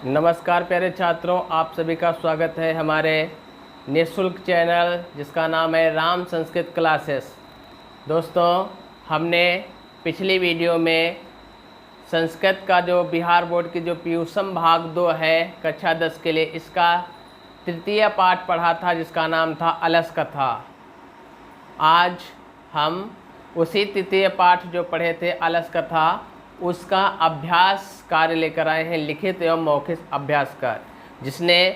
नमस्कार प्यारे छात्रों, आप सभी का स्वागत है हमारे निःशुल्क चैनल जिसका नाम है राम संस्कृत क्लासेस। दोस्तों, हमने पिछली वीडियो में संस्कृत का जो बिहार बोर्ड की जो पीयूषम भाग 2 है कक्षा 10 के लिए, इसका तृतीय पाठ पढ़ा था जिसका नाम था अलस कथा। आज हम उसी तृतीय पाठ जो पढ़े थे अलस कथा, उसका अभ्यास कार्य लेकर आए हैं, लिखित एवं मौखिक अभ्यास कार्य। जिसने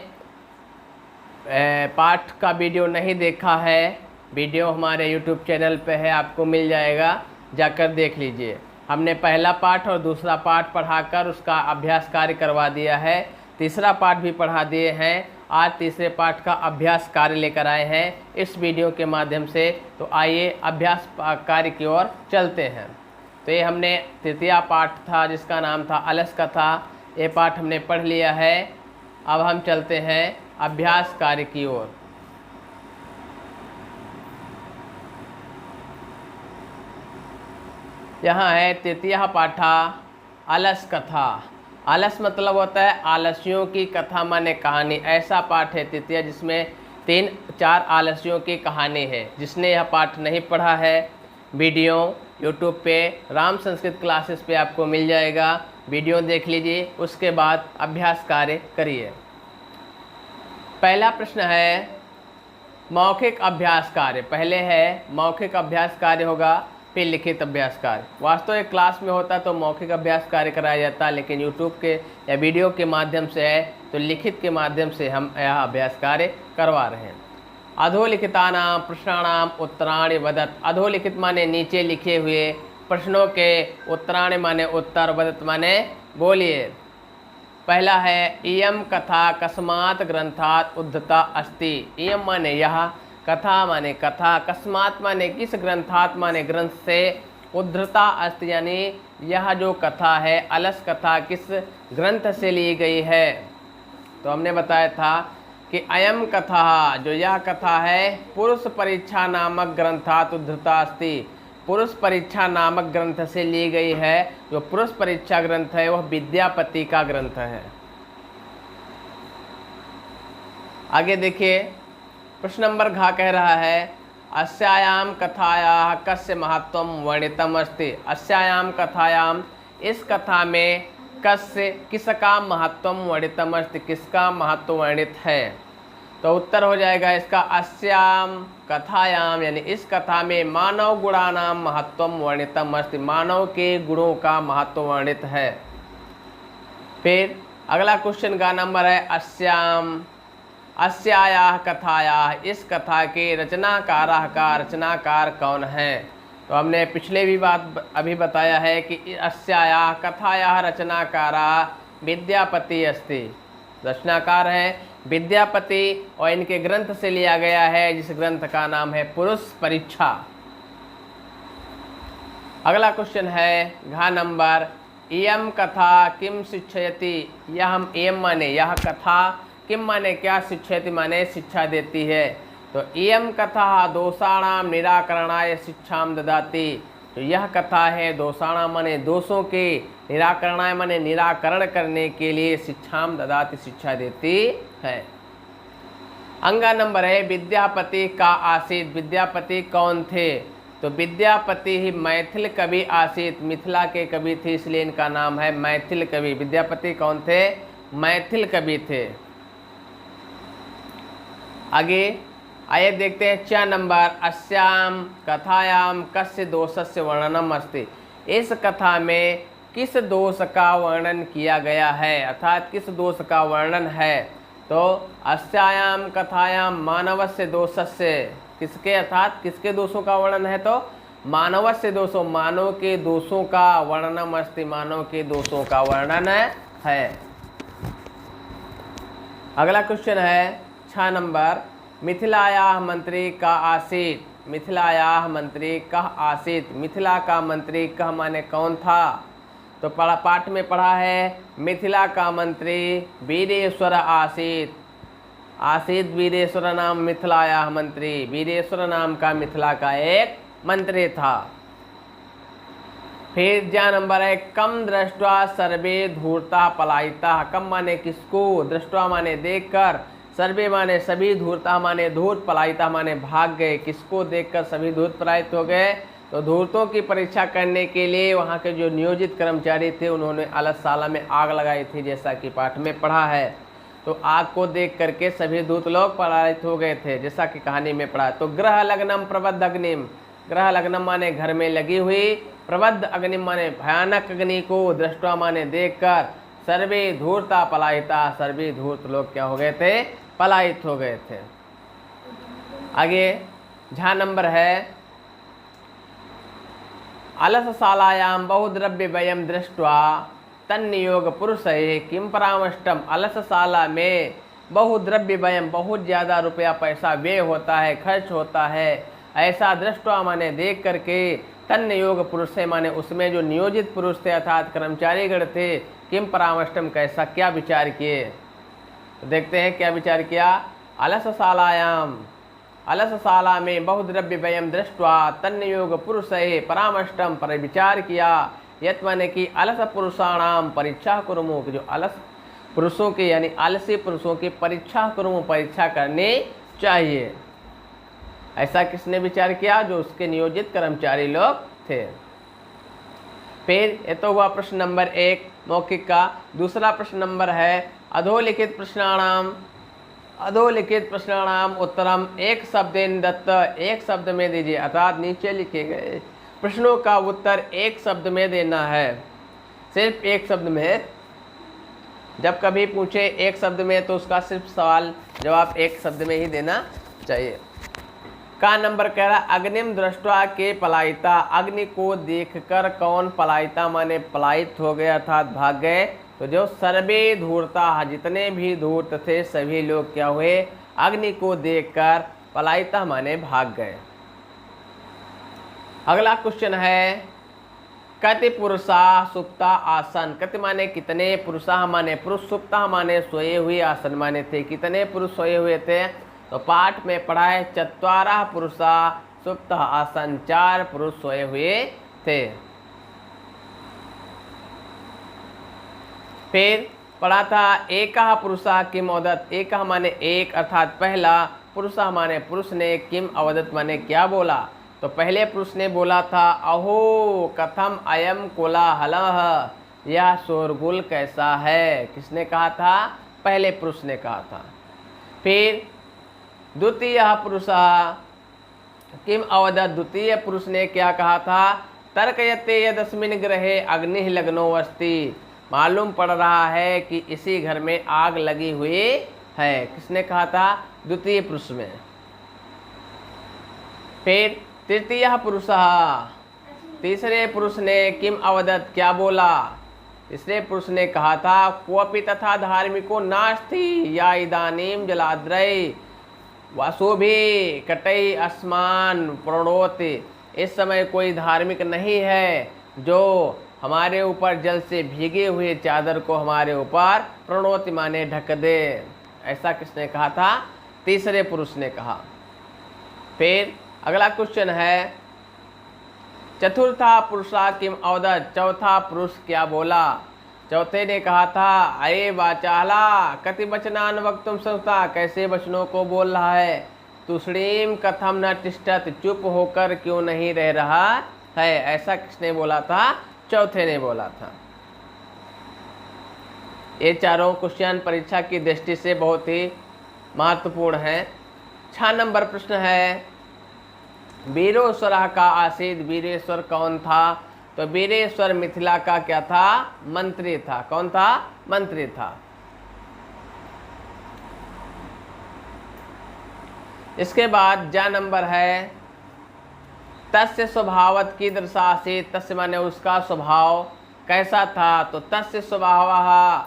पाठ का वीडियो नहीं देखा है, वीडियो हमारे YouTube चैनल पे है, आपको मिल जाएगा, जाकर देख लीजिए। हमने पहला पाठ और दूसरा पाठ पढ़ाकर उसका अभ्यास कार्य करवा दिया है, तीसरा पाठ भी पढ़ा दिए हैं। आज तीसरे पाठ का अभ्यास कार्य लेकर आए हैं इस वीडियो के माध्यम से। तो आइए अभ्यास कार्य की ओर चलते हैं। तो ये हमने तृतीय पाठ था जिसका नाम था अलस कथा, ये पाठ हमने पढ़ लिया है। अब हम चलते हैं अभ्यास कार्य की ओर। यहाँ है तृतीय पाठा अलस कथा। अलस मतलब होता है आलसियों की कथा माने कहानी। ऐसा पाठ है तृतीय जिसमें 3-4 आलसियों की कहानी है। जिसने यह पाठ नहीं पढ़ा है, वीडियो YouTube पे राम संस्कृत क्लासेस पे आपको मिल जाएगा, वीडियो देख लीजिए, उसके बाद अभ्यास कार्य करिए। पहला प्रश्न है मौखिक अभ्यास कार्य। पहले है मौखिक अभ्यास कार्य होगा, फिर लिखित अभ्यास कार्य। वास्तव एक क्लास में होता तो मौखिक अभ्यास कार्य कराया जाता, लेकिन YouTube के या वीडियो के माध्यम से है तो लिखित के माध्यम से हम यह अभ्यास कार्य करवा रहे हैं। अधोलिखितानां प्रश्नानां उत्तराणि वदत। अधोलिखित माने नीचे लिखे हुए, प्रश्नों के उत्तराणि माने उत्तर, वदत माने बोलिए। पहला है इयं कथा कस्मात् ग्रंथात् उद्धता अस्ति। इयं माने यह, कथा माने कथा, कस्मात् माने किस, ग्रंथात् माने ग्रंथ से, उद्धता अस्ति यानी यह जो कथा है अलस कथा किस ग्रंथ से ली गई है। तो हमने बताया था कि अयम कथा, जो यह कथा है, पुरुष परीक्षा नामक ग्रंथात् उद्धता अस्ति। पुरुष परीक्षा नामक ग्रंथ से ली गई है। जो पुरुष परीक्षा ग्रंथ है वह विद्यापति का ग्रंथ है। आगे देखिए, प्रश्न नंबर घ कह रहा है अस्यायाम कथायाः कस्य महत्वम वर्णितम अस्ति। अस्यायाम कथायाम, इस कथा में कस्य किसका महत्वम वर्णितम अस्ति, किसका महत्व वर्णित है। तो उत्तर हो जाएगा इसका अस्याम कथायाम यानी इस कथा में मानव गुणानाम महत्वम वर्णितम अस्ति। मानव के गुणों का महत्व वर्णित है। फिर अगला क्वेश्चन का नंबर है अस्याम, अस्यायाः कथायाः, इस कथा के रचनाकारः का रचनाकार कौन है। तो हमने पिछले भी बात अभी बताया है कि अस्यायाः कथायाः रचनाकारः विद्यापति अस्ति। रचनाकार है विद्यापति और इनके ग्रंथ से लिया गया है, जिस ग्रंथ का नाम है पुरुष परीक्षा। अगला क्वेश्चन है घ नंबर इयं कथा किम शिक्षयति। यह हम इयं माने यह कथा, किम माने क्या, शिक्षयति माने शिक्षा देती है। तो इयं कथा दोषाणाम निराकरणाय शिक्षाम ददाति। तो यह कथा है दोषाणाम माने दोषों के, निराकरणाय माने निराकरण करने के लिए, शिक्षाम ददाति शिक्षा देती है। अंगा नंबर है विद्यापति का आसीत। विद्यापति कौन थे। तो विद्यापति ही मैथिल कवि आसीत, मिथिला के कवि थे, इसलिए इनका नाम है मैथिल कवि। विद्यापति कौन थे, मैथिल कवि थे। आगे आइए देखते हैं च नंबर अस्याम कथायाम कस्य दोषस्य वर्णनम अस्ति। इस कथा में किस दोष का वर्णन किया गया है, अर्थात किस दोष का वर्णन है। तो अस्यायाम कथायाम मानवस्य दोषस्य, किसके अर्थात किसके दोषों का वर्णन है। तो मानवस्य दोषों, मानव के दोषों का वर्णनम अस्ति, मानव के दोषों का वर्णन है। अगला क्वेश्चन है 6 नंबर मिथिलायाः मंत्री का आसीत। मिथिलायाः मंत्री कह आसीत। मिथिला का मंत्री कह माने कौन था। तो पाठ में पढ़ा है मिथिला का मंत्री वीरेश्वर आसीत। आसीत वीरेश्वर नाम मिथिलायाः मंत्री। वीरेश्वर नाम का मिथिला का एक मंत्री था। फिर ज्या नंबर है कम दृष्टवा सर्वे धूर्ता पलायिता। कम माने किसको, दृष्टवा माने देखकर, सर्वे माने सभी, धूर्ता माने धूर्त, पलायिता माने भाग गए। किसको देखकर सभी धूर्त पलायित हो गए? तो धूर्तों की परीक्षा करने के लिए वहाँ के जो नियोजित कर्मचारी थे उन्होंने अलसशाला में आग लगाई थी, जैसा कि पाठ में पढ़ा है। तो आग को देख करके सभी दूत लोग पलायित हो गए थे, जैसा कि कहानी में पढ़ा। तो ग्रह लग्नम प्रबद्ध अग्निम, ग्रह लग्नम माने घर में लगी हुई, प्रबद्ध अग्निम माने भयानक अग्नि को, दृष्टवा माने देखकर, सर्वे धूर्ता पलायिता, सर्वे धूर्त लोग क्या हो गए थे? पलायित हो गए थे। आगे झा नंबर है अलसशालायां बहुद्रव्य व्ययम दृष्ट्वा तन्नियोग पुरुषये किम परामष्टम। अलसशाला में बहुद्रव्य व्ययम, बहुत ज़्यादा रुपया पैसा व्यय होता है, खर्च होता है, ऐसा दृष्ट्वा माने देख करके, तन्नियोग पुरुष माने उसमें जो नियोजित पुरुष थे अर्थात कर्मचारीगण थे, किम परामष्टम कैसा क्या विचार किए। तो देखते हैं क्या विचार किया। अलसशालायाम, अलसशाला में बहुद्रव्य व्ययम दृष्ट्वा तन्नियोग पुरुषये परामष्टम, पर विचार किया। यत माने कि अलस पुरुषाणाम परीक्षा कुरुमु, जो अलस पुरुषों की यानी आलसी पुरुषों की परीक्षा कुरुमु, परीक्षा करनी चाहिए। ऐसा किसने विचार किया? जो उसके नियोजित कर्मचारी लोग थे। फिर ये तो हुआ प्रश्न नंबर 1 मौखिक का। दूसरा प्रश्न नंबर है अधोलिखित प्रश्नानाम, अधोलिखित प्रश्नानाम उत्तरम एक शब्देन दत्त, एक शब्द में दीजिए, अर्थात नीचे लिखे गए प्रश्नों का उत्तर एक शब्द में देना है, सिर्फ एक शब्द में। जब कभी पूछे एक शब्द में तो उसका सिर्फ सवाल जवाब एक शब्द में ही देना चाहिए। का नंबर कह रहा अग्निम दृष्टवा के पलायिता, अग्नि को देखकर कौन पलायिता माने पलायित हो गए अर्थात भाग गए। तो जो सर्वे धूर्ता, जितने भी धूर्त थे सभी लोग क्या हुए? अग्नि को देखकर पलायिता माने भाग गए। अगला क्वेश्चन है कति पुरुषा सुप्ता आसन। कति माने कितने, पुरुषा माने पुरुष, सुप्ता माने सोए हुए, आसन माने थे। कितने पुरुष सोए हुए थे? तो पाठ में पढ़ा है चत्वारः पुरुषा सुप्ता आसन, 4 पुरुष सोए हुए थे। फिर पढ़ा था एकः पुरुषा किम अवदत्, एकः माने एक अर्थात पहला, पुरुषा माने पुरुष ने, किम अवदत् माने क्या बोला। तो पहले पुरुष ने बोला था अहो कथम अयम कोलाहलः, यह शोरगुल कैसा है। किसने कहा था? पहले पुरुष ने कहा था। फिर द्वितीय पुरुषः किम अवदत्, द्वितीय पुरुष ने क्या कहा था? तर्कयते यदस्मिन् गृहे अग्निः लग्नो अस्ति, मालूम पड़ रहा है कि इसी घर में आग लगी हुई है। किसने कहा था? द्वितीय पुरुष में। फिर तृतीय पुरुषः, तीसरे पुरुष ने किम अवदत् क्या बोला? तीसरे पुरुष ने कहा था क्वपि तथा धार्मिको नास्ति या इदानीम जलाद्रय वासोभि कटई अस्मान प्रणोति, इस समय कोई धार्मिक नहीं है जो हमारे ऊपर जल से भीगे हुए चादर को हमारे ऊपर प्रणोति माने ढक दे। ऐसा किसने कहा था? तीसरे पुरुष ने कहा। फिर अगला क्वेश्चन है चतुर्था पुरुषा किम अवदत्, चौथा पुरुष क्या बोला? चौथे ने कहा था अरे वाचाला कति वचनान वक्तुम संस्था, कैसे वचनों को बोल रहा है। तुष्णीम कथम न तिष्ठत, चुप होकर क्यों नहीं रह रहा है। ऐसा किसने बोला था? चौथे ने बोला था। ये चारों क्वेश्चन परीक्षा की दृष्टि से बहुत ही महत्वपूर्ण हैं। 6 नंबर प्रश्न है वीरेश्वर का आसीद, वीरेश्वर कौन था? तो वीरेश्वर मिथिला का क्या था? मंत्री था। कौन था? मंत्री था। इसके बाद जा नंबर है तस्य स्वभावत की दर्शासित, तस्य माने उसका स्वभाव कैसा था? तो तस्य स्वभावः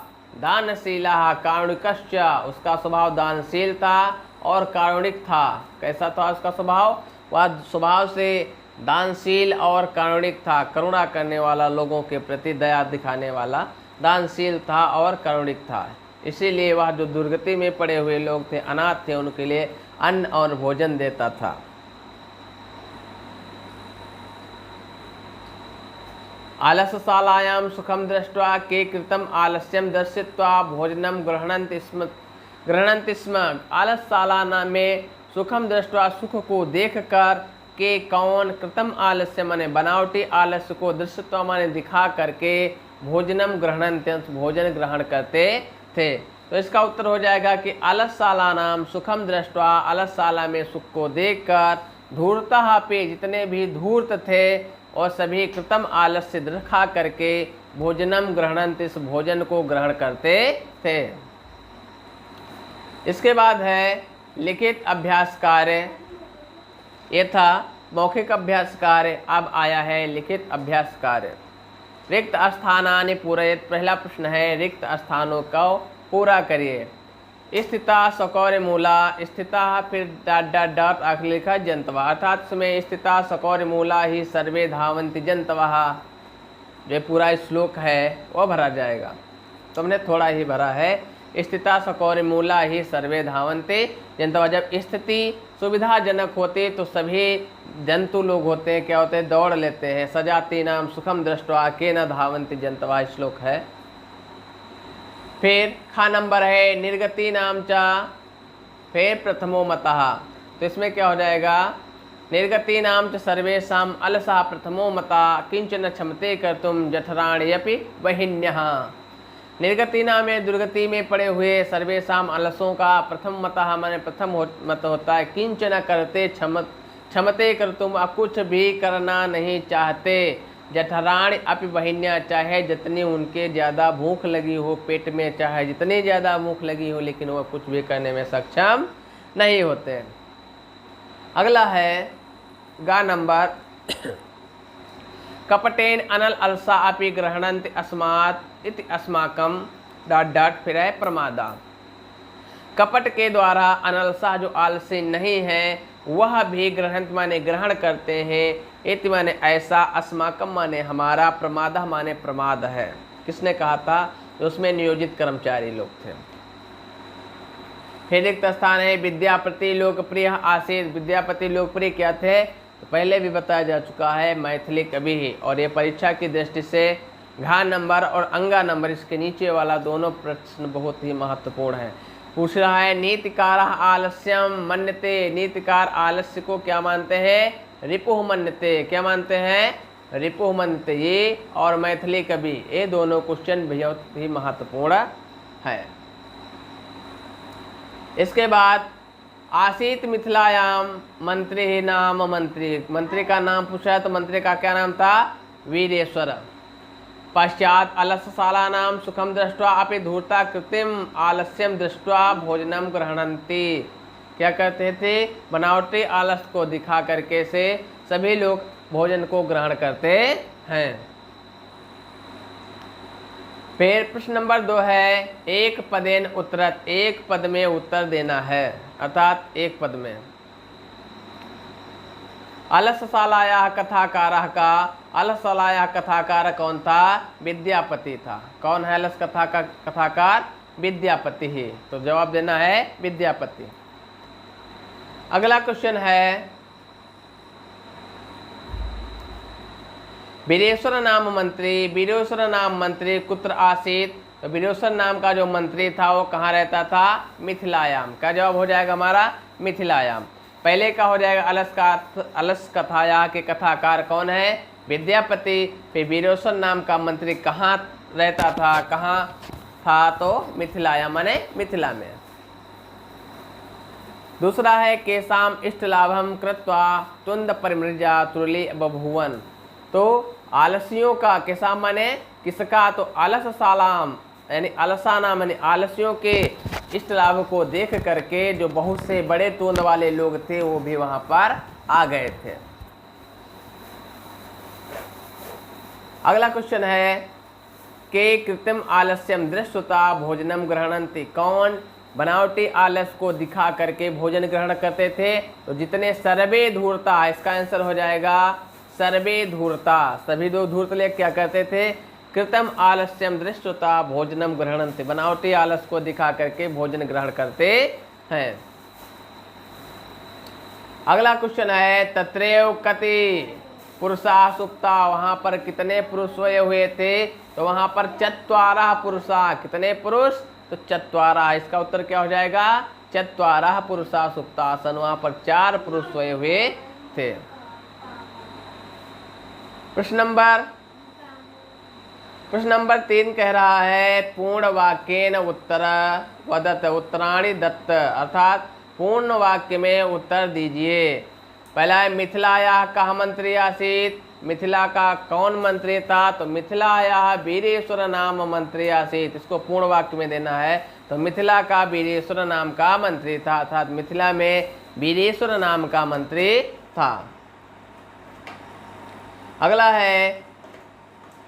दानशीलः कारुणिकश्च, उसका स्वभाव दानशील था और कारुणिक था। कैसा था उसका स्वभाव? वह स्वभाव से दानशील और कारुणिक था, करुणा करने वाला, लोगों के प्रति दया दिखाने वाला, दानशील था और कारुणिक था। इसीलिए वह जो दुर्गति में पड़े हुए लोग थे, अनाथ थे, उनके लिए अन्न और भोजन देता था। आलसशालायां सुखम दृष्ट्वा के कृतम आलस्यम दर्शित्वा भोजनम गृह्णन्ति स्म। आलसशाला में सुखम दृष्ट्वा सुख को देखकर के कौन कृतम आलस्य माने बनावटी आलस्य को दृश्यत्व माने दिखा करके भोजनम गृह्णन्ति भोजन ग्रहण करते थे। तो इसका उत्तर हो जाएगा कि आलसशाला नाम सुखम दृष्ट्वा आलसशाला में सुख को देखकर धूर्तः पे जितने भी धूर्त थे और सभी कृतम आलस्य दिखा करके भोजनम गृह्णन्ति इस भोजन को ग्रहण करते थे। इसके बाद है लिखित अभ्यास कार्य। ये था मौखिक अभ्यास कार्य, अब आया है लिखित अभ्यास कार्य। रिक्त स्थानानि पूरयेत्। पहला प्रश्न है रिक्त स्थानों को पूरा करिए। स्थिता सकौर्य मूला, स्थिता फिर डॉट डॉट डॉट आखिर लिखा जंतवा, अर्थात इसमें स्थिता सकौर्य मूला ही सर्वे धावन्ति जंतवः, जो पूरा श्लोक है वो भरा जाएगा। तो हमने थोड़ा ही भरा है। स्थिता सकौर्य मूला ही सर्वे धावन्ति जंतवः। जब स्थिति सुविधाजनक होती तो सभी जंतु लोग होते हैं क्या होते हैं, दौड़ लेते हैं। सजाति नाम सुखम दृष्ट्वा के न धावन्ति जंतवः श्लोक है। फिर खा नंबर है निर्गति नाम चा, फिर प्रथमो मतः। तो इसमें क्या हो जाएगा, निर्गति नाम च सर्वेषां अलसः प्रथमो मतः किंचन क्षमते कर्तुम जठराण्यपि वहिन्यः। निर्गति नाम में दुर्गति में पड़े हुए सर्वेषां अलसों का प्रथम मतः माने प्रथम मत होता है। किंचन करते क्षमते कर्तुम, कुछ भी करना नहीं चाहते। जठराण अपि वहिन्या, चाहे जितनी उनके ज़्यादा भूख लगी हो पेट में, चाहे जितनी ज़्यादा भूख लगी हो, लेकिन वह कुछ भी करने में सक्षम नहीं होते। अगला है गा नंबर। कपटेन अनल अलसा अपि गृह्णन्ति अस्मात् इति अस्माकं डॉट डॉट फिर है प्रमादा। कपट के द्वारा अनलसा जो आलसी नहीं है वह भी ग्रहणत माने ग्रहण करते हैं। इति माने ऐसा, अस्माकम माने हमारा, प्रमादा माने प्रमाद है। किसने कहा था, तो उसमें नियोजित कर्मचारी लोग थे। फिर रिक्त स्थान है विद्यापति लोकप्रिय आसीत। विद्यापति लोकप्रिय क्या थे, तो पहले भी बताया जा चुका है, मैथिली कवि ही। और ये परीक्षा की दृष्टि से घा नंबर और अंगा नंबर इसके नीचे वाला दोनों प्रश्न बहुत ही महत्वपूर्ण है। पूछ रहा है नीतिकार आलस्यम मन्यते। नीतिकार आलस्य को क्या मानते हैं, रिपुः मन्यते। क्या मानते हैं, रिपुः मन्यते। ये और मैथिली कवि, ये दोनों क्वेश्चन बहुत ही महत्वपूर्ण है। इसके बाद आसीत मिथिलायाम मंत्री नाम मंत्री। मंत्री का नाम पूछा है, तो मंत्री का क्या नाम था, वीरेश्वर। पश्चात अलसशाला नाम सुखम दृष्ट्वा अपि धूर्ता कृत्रिम आलस्यम दृष्ट्वा भोजनम गृह्णन्ति। क्या करते थे, बनावटी आलस को दिखा करके से सभी लोग भोजन को ग्रहण करते हैं। फिर प्रश्न नंबर 2 है एक पदेन उत्तरत। एक पद में उत्तर देना है, अर्थात एक पद में। अलसशालायाः कथाकारः का, अलसशालायाः कथाकार कौन था, विद्यापति था। कौन है अलस कथा का कथाकार, विद्यापति ही। तो जवाब देना है विद्यापति। अगला क्वेश्चन है वीरेश्वर नाम मंत्री। वीरेश्वर नाम मंत्री कुत्र आसीत। तो वीरेश्वर नाम का जो मंत्री था वो कहाँ रहता था, मिथिलायाम। का जवाब हो जाएगा हमारा मिथिलायाम। पहले का हो जाएगा अलस कथाया के कथाकार कौन है, विद्यापति। फिर वीरेश्वर नाम का मंत्री कहाँ रहता था, कहाँ था, तो मिथिलायाम माने मिथिला में। दूसरा है केशाम इष्टलाभम कृत्वा तुंद परिमृजा तुरली बभुवन। तो आलसियों का, केशाम माने किसका, तो अलसशालाम यानी अलसाना माने आलसियों के इष्ट लाभ को देख करके जो बहुत से बड़े तोंद वाले लोग थे वो भी वहां पर आ गए थे। अगला क्वेश्चन है के कृत्रिम आलस्यम दृष्टता भोजनम ग्रहणन्ति। कौन बनावटी आलस को दिखा करके भोजन ग्रहण करते थे, तो जितने सर्वे धूर्ता, इसका आंसर हो जाएगा सर्वे धूर्ता। सभी लोग धूर्त ले क्या करते थे, कृत्रिम आलस्यम दृष्टता भोजनम ग्रहणन्ति। बनावटी आलस को दिखा करके भोजन ग्रहण करते हैं। अगला क्वेश्चन है तत्रैव कति पुरुषा सुप्ता, वहां पर कितने पुरुष सोए हुए थे? तो वहां पर चत्वारः पुरुषा, कितने पुरुष? तो चत्वारः। इसका उत्तर क्या हो जाएगा? चत्वारः पुरुषा सुप्तासन, वहां पर 4 पुरुष सोए हुए थे। प्रश्न नंबर 3 कह रहा है पूर्ण वाक्येन उत्तर वदत उत्तराणि दत्त, अर्थात पूर्ण वाक्य में उत्तर दीजिए। पहला है मिथिलाया कः मंत्री आसीत, मिथिला का कौन मंत्री था? तो मिथिलाया वीरेश्वर नाम मंत्री आसीत, इसको पूर्ण वाक्य में देना है। तो मिथिला का वीरेश्वर नाम का मंत्री था, अर्थात मिथिला में वीरेश्वर नाम का मंत्री था। अगला है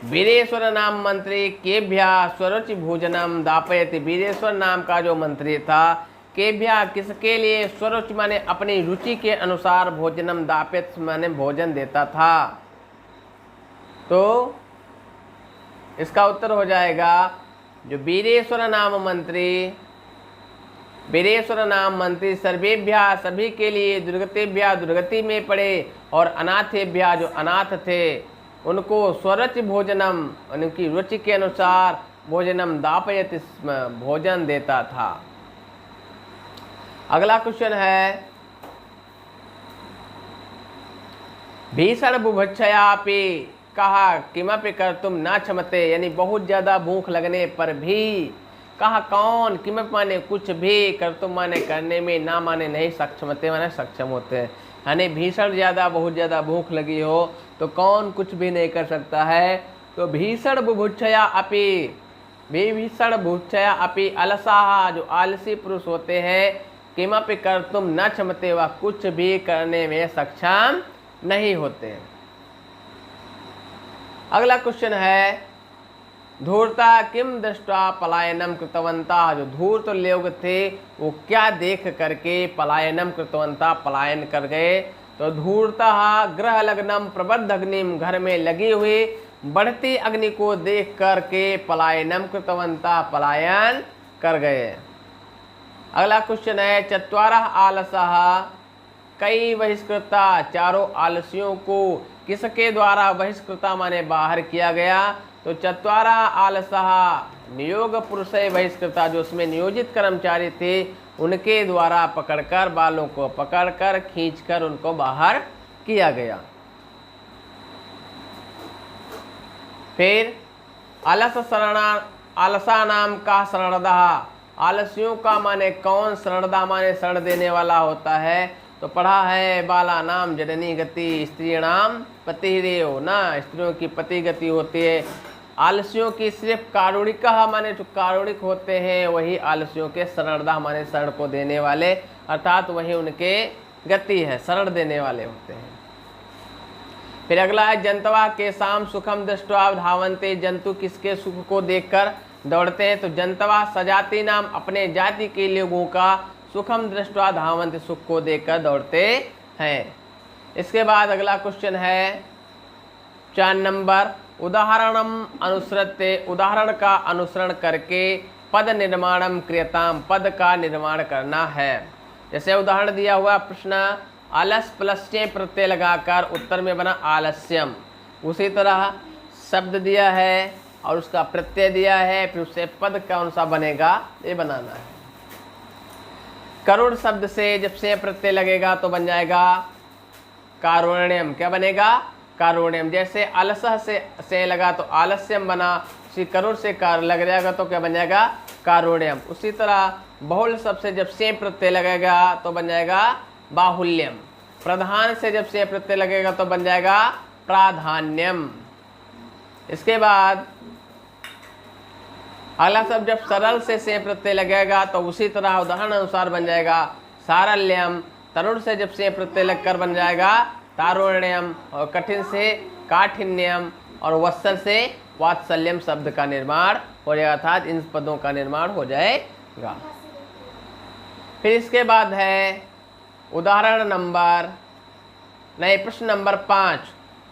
वीरेश्वर नाम मंत्री केभ्या स्वरुचि भोजनम दापयति, वीरेश्वर नाम का जो मंत्री था केभ्या किसके लिए? स्वरुचि माने अपनी रुचि के अनुसार, भोजनम दापयत माने भोजन देता था। तो इसका उत्तर हो जाएगा जो वीरेश्वर नाम मंत्री सर्वेभ्या सभी के लिए, दुर्गतेभ्या दुर्गति में पड़े, और अनाथेभ्या जो अनाथ थे उनको स्वरुचि भोजनम उनकी रुचि के अनुसार भोजनम दापयत भोजन देता था। अगला क्वेश्चन है भीषण बुभुक्षयापि कहा किमपि कर्तुम न क्षमते, यानी बहुत ज्यादा भूख लगने पर भी, कहा कौन, किमपि माने कुछ भी, कर्तुम माने करने में, ना माने नहीं, सक्षमते माने सक्षम होते हैं। यानी भीषण ज्यादा बहुत ज्यादा भूख लगी हो तो कौन कुछ भी नहीं कर सकता है? तो भीषण बुभुक्षया अपि अलसाहा, जो आलसी पुरुष होते हैं, किमपि कर्तुम न क्षमते, वह कुछ भी करने में सक्षम नहीं होते। अगला क्वेश्चन है धूर्ता किम दृष्ट्वा पलायनम कृतवंता, जो धूर्त लोग थे वो क्या देख करके पलायनम कृतवंता, पलायन कर गए? तो धूर्ता ग्रह लग्नम प्रबद्ध अग्निम, घर में लगी हुई बढ़ती अग्नि को देख करके पलायनम कृतवंता, पलायन कर गए। अगला क्वेश्चन है चत्वारः आलसः कई बहिष्कृता, चारों आलसियों को किसके द्वारा बहिष्कृता माने बाहर किया गया? तो चत्वारः आलसः नियोग पुरुष बहिष्कृता, जो उसमें नियोजित कर्मचारी थे उनके द्वारा पकड़कर, बालों को पकड़कर खींचकर उनको बाहर किया गया। फिर आलसा नाम का शरणदः, आलसियों का माने कौन? शरणदा माने शरण देने वाला होता है। तो पढ़ा है बाला नाम जननी गति, स्त्री नाम पति देव, ना स्त्रियों की पति गति होती है। आलसियों की सिर्फ कारुणिक माने जो कारुणिक होते हैं वही आलसियों के शरणदा माने शरण को देने वाले, अर्थात वही उनके गति है, शरण देने वाले होते हैं। फिर अगला है जंतवा के शाम सुखम दृष्ट्वा धावन्ते, जंतु किसके सुख को देखकर दौड़ते हैं? तो जंतवा सजाति नाम अपने जाति के लोगों का सुखम दृष्ट्वा धावन्ते, सुख को देखकर दौड़ते हैं। इसके बाद अगला क्वेश्चन है 4 नंबर उदाहरणम अनुसृत्य, उदाहरण का अनुसरण करके पद निर्माणम क्रियताम, पद का निर्माण करना है। जैसे उदाहरण दिया हुआ प्रश्न आलस प्लस से प्रत्यय लगाकर उत्तर में बना आलस्यम, उसी तरह शब्द दिया है और उसका प्रत्यय दिया है, फिर उससे पद कौन सा बनेगा ये बनाना है। करुण शब्द से जब से प्रत्यय लगेगा तो बन जाएगा कारुण्यम, क्या बनेगा? कारुण्यम। जैसे अलसह से लगा तो आलस्यम बना, उसी करुण से कार लग जाएगा तो क्या बन जाएगा? कारुण्यम। उसी तरह बहुल शब्द से जब से प्रत्यय लगेगा तो बन जाएगा बाहुल्यम। प्रधान से जब से प्रत्यय लगेगा तो बन जाएगा प्राधान्यम। इसके बाद अगला शब्द जब सरल से प्रत्यय लगेगा तो उसी तरह उदाहरण अनुसार बन जाएगा सारल्यम। तरुण से जब से प्रत्यय लगकर बन जाएगा तारुण्यम, और कठिन से काठिन्यम, और वत्सल से वात्सल्यम शब्द का निर्माण हो जाएगा, अर्थात इन पदों का निर्माण हो जाएगा। फिर इसके बाद है प्रश्न नंबर 5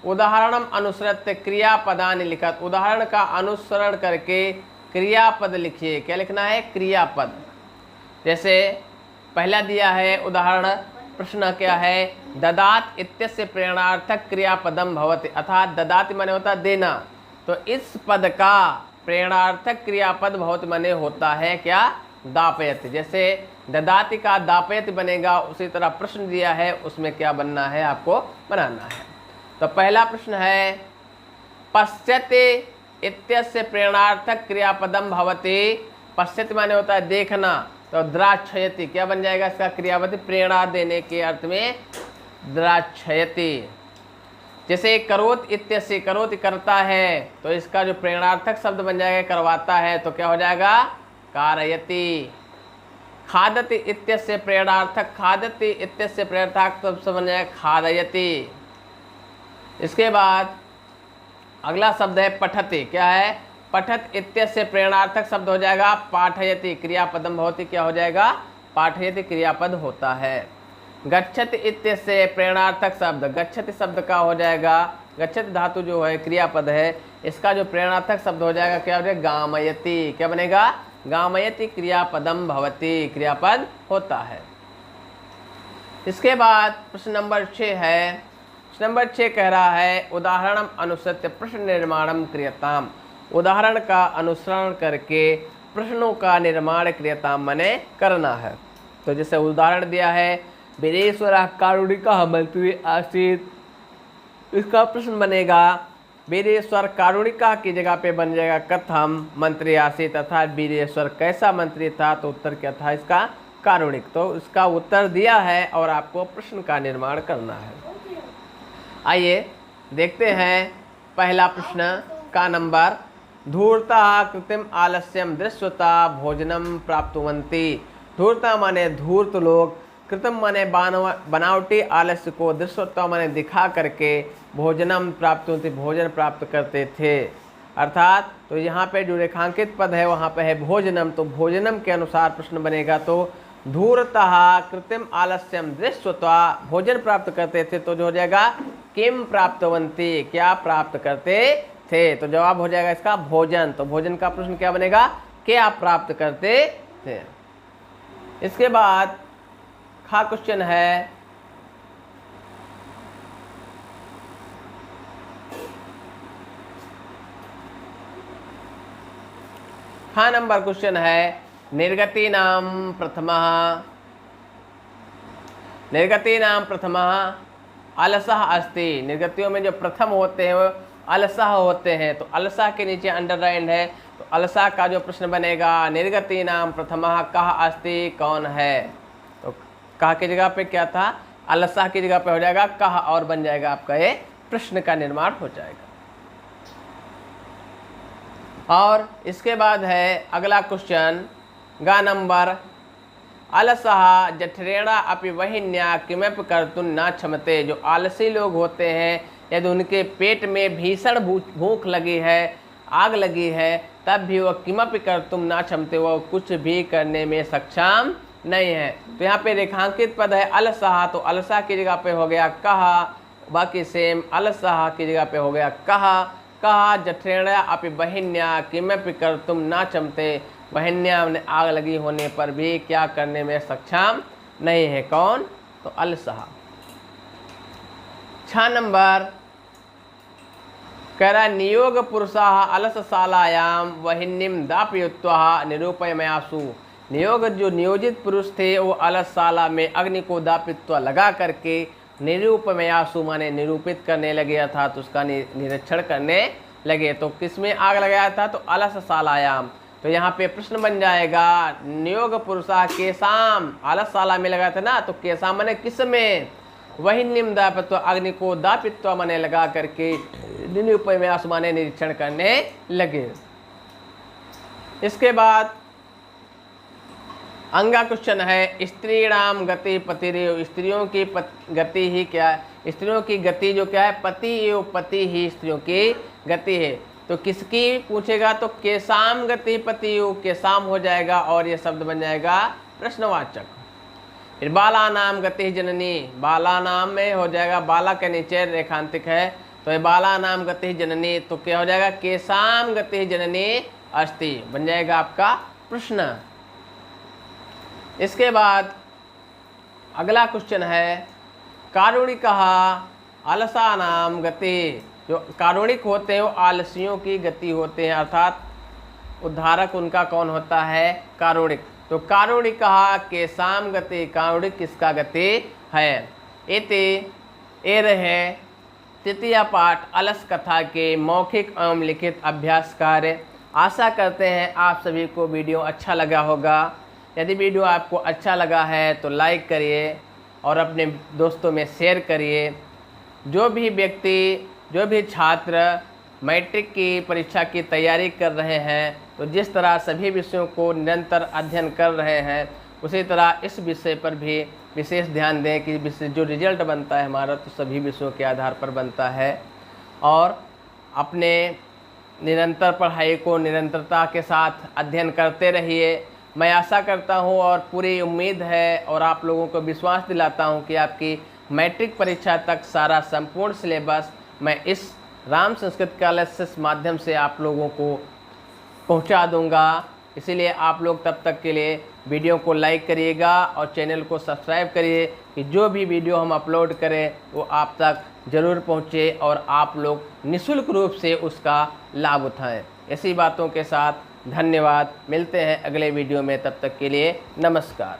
उदाहरणम अनुसृत्य क्रियापदानि लिखत, उदाहरण का अनुसरण करके क्रियापद लिखिए। क्या लिखना है? क्रियापद। जैसे पहला दिया है उदाहरण प्रश्न क्या है, ददात इत्यस्य प्रेरणार्थक क्रियापदम भवति, अर्थात ददाति माने होता है देना, तो इस पद का प्रेरणार्थक क्रियापद भवति माने होता है क्या, दापयति। जैसे ददाति का दापयति बनेगा, उसी तरह प्रश्न दिया है उसमें क्या बनना है, आपको बनाना है। तो पहला प्रश्न है पश्यति इत्यस्य प्रेरणार्थक क्रियापदम भवति, पश्यति माने होता है देखना, तो द्राक्षयति क्या बन जाएगा इसका क्रियापद, प्रेरणा देने के अर्थ में द्राक्षयति। जैसे करोत इत्यस्य, करोति करता है, तो इसका जो प्रेरणार्थक शब्द बन जाएगा करवाता है, तो क्या हो जाएगा, कारयति। खादति इत्यस्य प्रेरणार्थक, खादति इत्यस्य प्रेरणार्थक शब्द बन जाएगा खादयति। इसके बाद अगला शब्द है पठति, क्या है, पठत इत्यस्य प्रेरणार्थक शब्द हो जाएगा पाठयति, क्रियापदम भवति क्या हो जाएगा, पाठयति क्रियापद होता है। गच्छति इत्यस्य प्रेरणार्थक शब्द, गच्छति शब्द का हो जाएगा, गच्छति धातु जो है क्रियापद है, इसका जो प्रेरणार्थक शब्द हो जाएगा क्या हो जाएगा, गामयति, क्या बनेगा, गामयति क्रियापदम भवति, क्रियापद होता है। इसके बाद प्रश्न नंबर 6 है, प्रश्न नंबर 6 कह रहा है उदाहरणम अनुसृत्य प्रश्न निर्माणम क्रियताम, उदाहरण का अनुसरण करके प्रश्नों का निर्माण क्रियताम मने करना है। तो जैसे उदाहरण दिया है वीरेश्वर कारुणिका मंत्री आसीत, इसका प्रश्न बनेगा वीरेश्वर कारुणिका की जगह पे बन जाएगा कथम मंत्री आसीत, अर्थात वीरेश्वर कैसा मंत्री था, तो उत्तर क्या था इसका, कारुणिक। तो इसका उत्तर दिया है और आपको प्रश्न का निर्माण करना है। आइए देखते हैं पहला प्रश्न का नंबर, धूर्ता कृत्रिम आलस्यम दृश्यता भोजनम प्राप्तवन्ति, धूर्ता माने धूर्त लोग, कृत्रिम माने बनावटी आलस्य को, दृश्यता माने दिखा करके भोजनम प्राप्तवन्ति भोजन प्राप्त करते थे, अर्थात तो यहाँ पे जो रेखांकित पद है वहाँ पे है भोजनम, तो भोजनम के अनुसार प्रश्न बनेगा। तो धूर्तः कृत्रिम आलस्यम दृश्यता भोजन प्राप्त करते थे, तो जो हो जाएगा किम प्राप्तवन्ति, क्या प्राप्त करते थे, तो जवाब हो जाएगा इसका भोजन। तो भोजन का प्रश्न क्या बनेगा, क्या प्राप्त करते थे। इसके बाद खा क्वेश्चन है खा नंबर क्वेश्चन है निर्गति नाम प्रथमः, निर्गति नाम प्रथमः अलसः अस्ति, निर्गतियों में जो प्रथम होते हैं वो अलसः होते हैं, तो अलसः के नीचे अंडरलाइंड है, तो अलसः का जो प्रश्न बनेगा निर्गति नाम प्रथमः कः अस्ति, कौन है, तो कः की जगह पे क्या था, अलसः की जगह पे हो जाएगा कः और बन जाएगा आपका ये प्रश्न का निर्माण हो जाएगा। और इसके बाद है अगला क्वेश्चन गा नंबर, अलसः जठरेणा अपि वहिन्या किमपि कर्तुं न क्षमते, जो आलसी लोग होते हैं यदि उनके पेट में भीषण भूख लगी है, आग लगी है, तब भी वह किमपि कर्तुं न क्षमते, वह कुछ भी करने में सक्षम नहीं है। तो यहाँ पे रेखांकित पद है अलसः, तो अलसः की जगह पे हो गया कः, बाकी सेम अलसः की जगह पे हो गया कः, कः जठरेणा अपि वहिन्या किमपि कर्तुं न क्षमते, वहिन्या में आग लगी होने पर भी क्या करने में सक्षम नहीं है, कौन, तो अलसः। 6 नंबर कह रहा नियोग पुरुषाः अलसशालायां वहिन्नीं दापयित्वा निरूपयमयासु, नियोग जो नियोजित पुरुष थे वो अलसशाला में अग्नि को दापित्वा लगा करके निरूपमयासु माने निरूपित करने लगे, अर्थात उसका निरीक्षण करने लगे। तो किस में आग लगाया था, तो अलसशालायाम, तो यहाँ पे प्रश्न बन जाएगा नियोग पुरुषा केसाम, अलसशाला में लगाया था ना, तो केसाम माने किस में, वही निम दापित्व अग्नि को दापित्व माने लगा करके निरूपमयासु माने निरीक्षण करने लगे। इसके बाद अंगा क्वेश्चन है स्त्रीणाम गति पतिरेव, स्त्रियों की गति ही क्या है, स्त्रियों की गति जो क्या है, पति एवं पति ही स्त्रियों की गति है। तो किसकी पूछेगा, तो केसाम गति पति एवं केसाम हो जाएगा और ये शब्द बन जाएगा प्रश्नवाचक। फिर बाला नाम गति जननी, बाला नाम में हो जाएगा, बाला के नीचे रेखांतिक है, तो ये बाला नाम गति जननी, तो क्या हो जाएगा केसाम गति जननी अस्ति, बन जाएगा आपका प्रश्न। इसके बाद अगला क्वेश्चन है कारुणिकः आलसानां गति। जो कारुणिक होते हैं वो आलसियों की गति होते हैं, अर्थात उद्धारक उनका कौन होता है? कारुणिक। तो कारुणिकः केषां गति, कारुणिक किसका गति है? इति ये रहे तृतीय पाठ अलस कथा के मौखिक एवं लिखित अभ्यास कार्य। आशा करते हैं आप सभी को वीडियो अच्छा लगा होगा। यदि वीडियो आपको अच्छा लगा है तो लाइक करिए और अपने दोस्तों में शेयर करिए। जो भी व्यक्ति, जो भी छात्र मैट्रिक की परीक्षा की तैयारी कर रहे हैं, तो जिस तरह सभी विषयों को निरंतर अध्ययन कर रहे हैं, उसी तरह इस विषय पर भी विशेष ध्यान दें कि विषय जो रिजल्ट बनता है हमारा तो सभी विषयों के आधार पर बनता है। और अपने निरंतर पढ़ाई को निरंतरता के साथ अध्ययन करते रहिए। मैं आशा करता हूँ और पूरी उम्मीद है और आप लोगों को विश्वास दिलाता हूँ कि आपकी मैट्रिक परीक्षा तक सारा संपूर्ण सिलेबस मैं इस राम संस्कृत कॉलेज के माध्यम से आप लोगों को पहुंचा दूंगा। इसीलिए आप लोग तब तक के लिए वीडियो को लाइक करिएगा और चैनल को सब्सक्राइब करिए कि जो भी वीडियो हम अपलोड करें वो आप तक ज़रूर पहुंचे और आप लोग निःशुल्क रूप से उसका लाभ उठाएं। ऐसी बातों के साथ धन्यवाद। मिलते हैं अगले वीडियो में, तब तक के लिए नमस्कार।